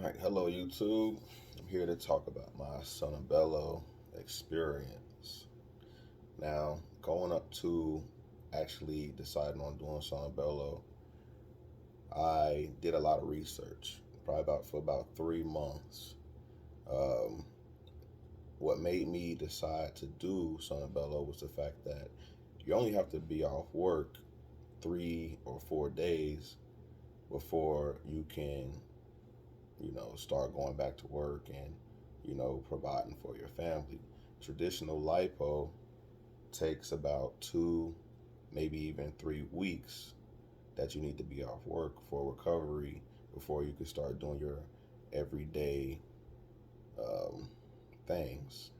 All right, hello YouTube. I'm here to talk about my Sonobello experience. Now, going up to actually deciding on doing Sonobello, I did a lot of research, probably about 3 months. Um, what made me decide to do Sonobello was the fact that you only have to be off work 3 or 4 days before you can start going back to work and, providing for your family. Traditional lipo takes about 2, maybe even 3 weeks that you need to be off work for recovery before you can start doing your everyday um, things.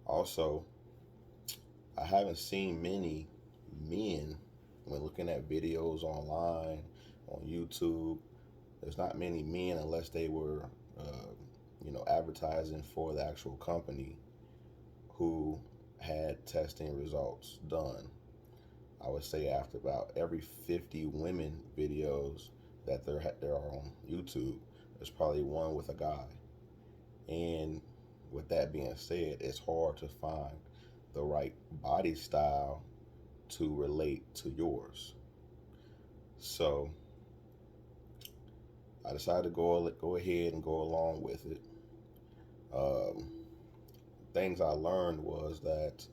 Also, I haven't seen many men when looking at videos online, on YouTube. There's not many men unless they were, advertising for the actual company who had testing results done. I would say after about every 50 women videos that there are on YouTube, there's probably one with a guy. And with that being said, it's hard to find the right body style to relate to yours. So I decided to go ahead and go along with it. Um, Things I learned was that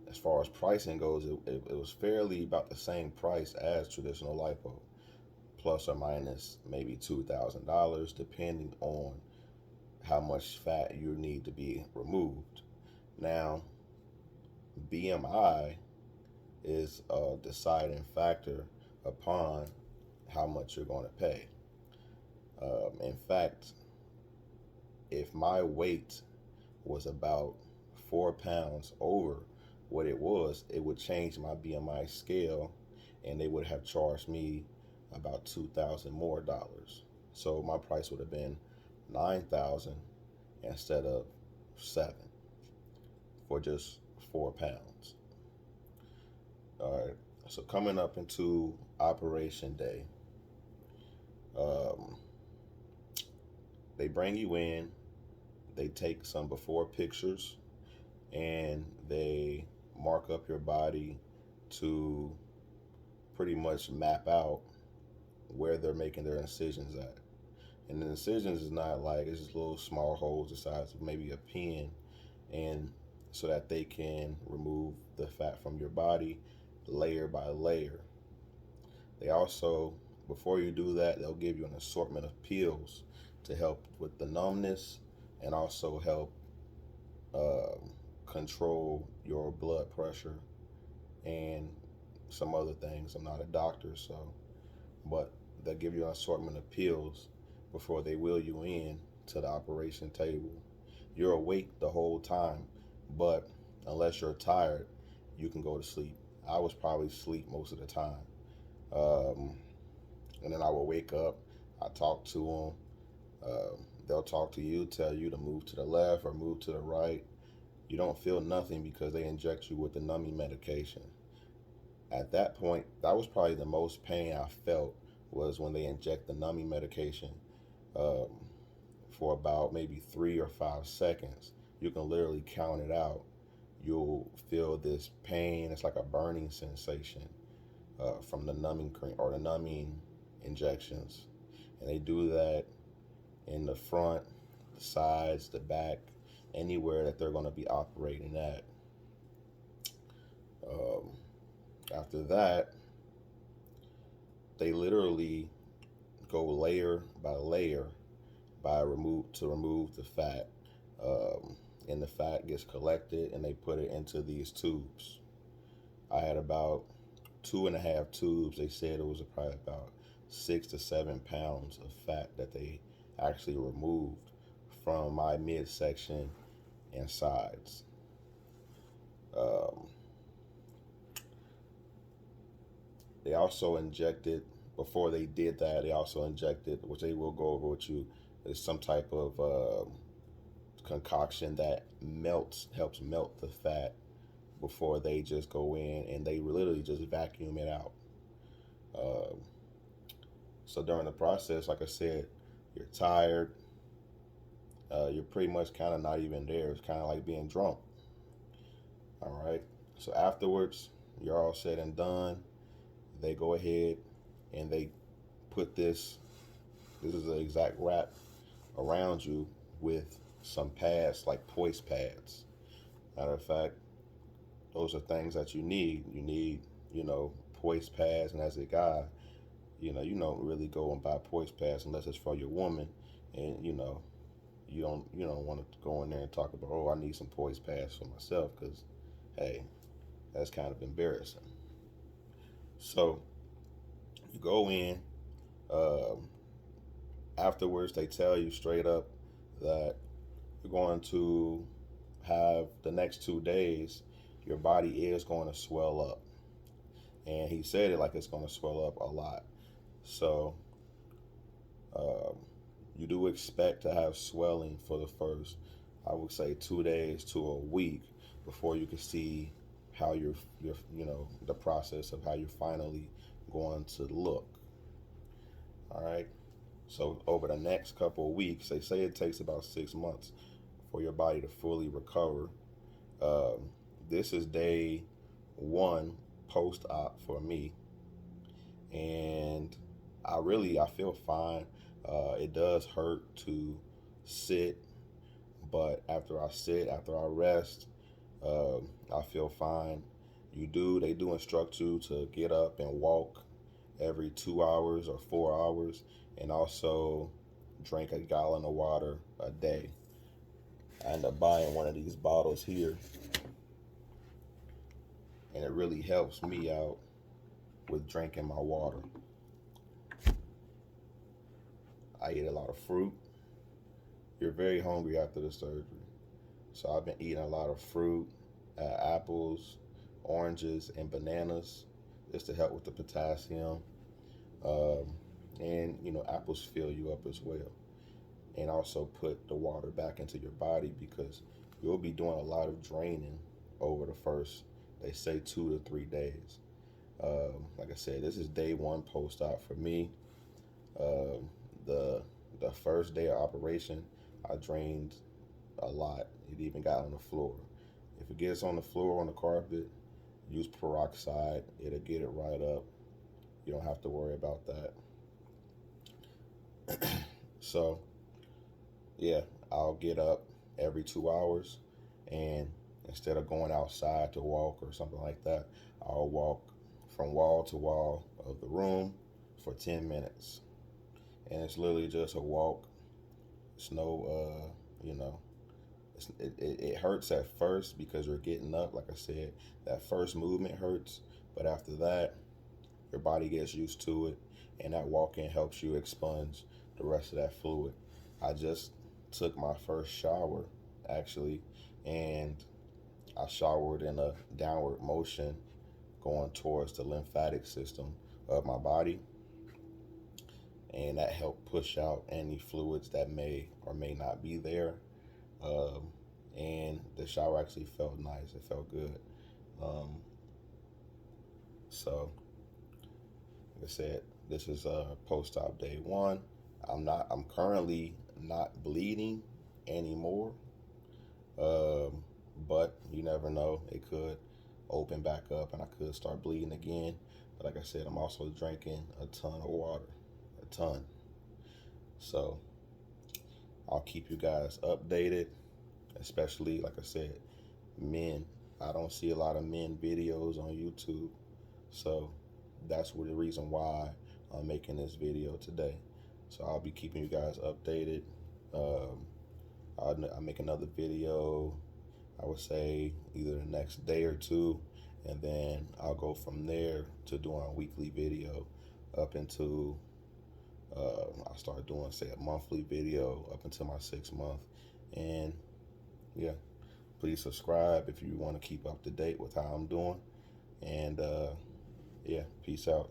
as far as pricing goes, it was fairly about the same price as traditional lipo, plus or minus maybe $2,000, depending on how much fat you need to be removed. Now, BMI is a deciding factor upon how much you're going to pay. In fact, if my weight was about 4 pounds over what it was, it would change my BMI scale, and they would have charged me about 2,000 more dollars. So my price would have been 9,000 instead of 7 for just 4 pounds. All right. So coming up into Operation Day, um, they bring you in. They take some before pictures and they mark up your body to pretty much map out where they're making their incisions at. And the incisions is not like it's just little small holes the size of maybe a pin, and so that they can remove the fat from your body layer by layer. They also, before you do that, they'll give you an assortment of pills to help with the numbness and also help um, control your blood pressure and some other things. I'm not a doctor, but they'll give you an assortment of pills before they wheel you in to the operation table. You're awake the whole time, but unless you're tired, you can go to sleep. I was probably asleep most of the time. Um, and then I will wake up, I talk to them. They'll talk to you, tell you to move to the left or move to the right. You don't feel nothing because they inject you with the numbing medication. At that point, that was probably the most pain I felt, was when they inject the numbing medication um, for about maybe 3 or 5 seconds. You can literally count it out. You'll feel this pain. It's like a burning sensation from the numbing cream or the numbing injections. And they do that in the front, the sides, the back, anywhere that they're going to be operating at. Um, After that, they literally go layer by layer to remove the fat, and the fat gets collected and they put it into these tubes. I had about 2.5 tubes. They said it was probably about 6 to 7 pounds of fat that they actually removed from my midsection and sides. Um, they also injected, before they did that, they also injected, which they will go over with you, is some type of concoction that helps melt the fat before they just go in and they literally just vacuum it out. Um, so during the process, like I said, you're tired. You're pretty much kind of not even there. It's kind of like being drunk. All right. So afterwards, you're all said and done. They go ahead and they put this. This is the exact wrap around you with some pads like poise pads. Matter of fact, those are things that you need. You need, poise pads. And as a guy, you don't really go and buy poise pads unless it's for your woman, and you don't want to go in there and talk about, oh, I need some poise pads for myself, because hey, that's kind of embarrassing. So you go in. Um, Afterwards, they tell you straight up that you're going to have the next 2 days. Your body is going to swell up, and he said it like it's going to swell up a lot. So um, you do expect to have swelling for the first, I would say, 2 days to a week before you can see how the process of how you're finally going to look. All right. So over the next couple of weeks, they say it takes about 6 months for your body to fully recover. Um, this is day one post-op for me, and I feel fine. It does hurt to sit, but after I rest, I feel fine. They do instruct you to get up and walk every 2 hours or 4 hours, and also drink a gallon of water a day. I end up buying one of these bottles here, and it really helps me out with drinking my water. I eat a lot of fruit. You're very hungry after the surgery, so I've been eating a lot of fruit, apples, oranges, and bananas, just to help with the potassium. Um, and apples fill you up as well, and also put the water back into your body, because you'll be doing a lot of draining over the first, they say, 2 to 3 days. Like I said, this is day one post-op for me. Um, the the first day of operation, I drained a lot. It even got on the floor. If it gets on the floor, on the carpet, use peroxide. It'll get it right up. You don't have to worry about that. So yeah, I'll get up every 2 hours, and instead of going outside to walk or something like that, I'll walk from wall to wall of the room for 10 minutes. And it's literally just a walk. It's no, it hurts at first because you're getting up. Like I said, that first movement hurts, but after that, your body gets used to it, and that walking helps you expunge the rest of that fluid. I just took my first shower, actually, and I showered in a downward motion going towards the lymphatic system of my body, and that helped push out any fluids that may or may not be there. Um, and the shower actually felt nice. It felt good. Um, so, like I said, this is post-op day one. I'm currently not bleeding anymore. Um, but you never know. It could open back up and I could start bleeding again. But like I said, I'm also drinking a ton of water. A ton. So I'll keep you guys updated, especially, like I said, men. I don't see a lot of men videos on YouTube. So that's the reason why I'm making this video today. So I'll be keeping you guys updated. Um, I'll make another video, I would say, either the next day or two, and then I'll go from there to doing a weekly video up until I start doing, say, a monthly video up until my 6 month. And yeah, please subscribe if you want to keep up to date with how I'm doing. And yeah, peace out.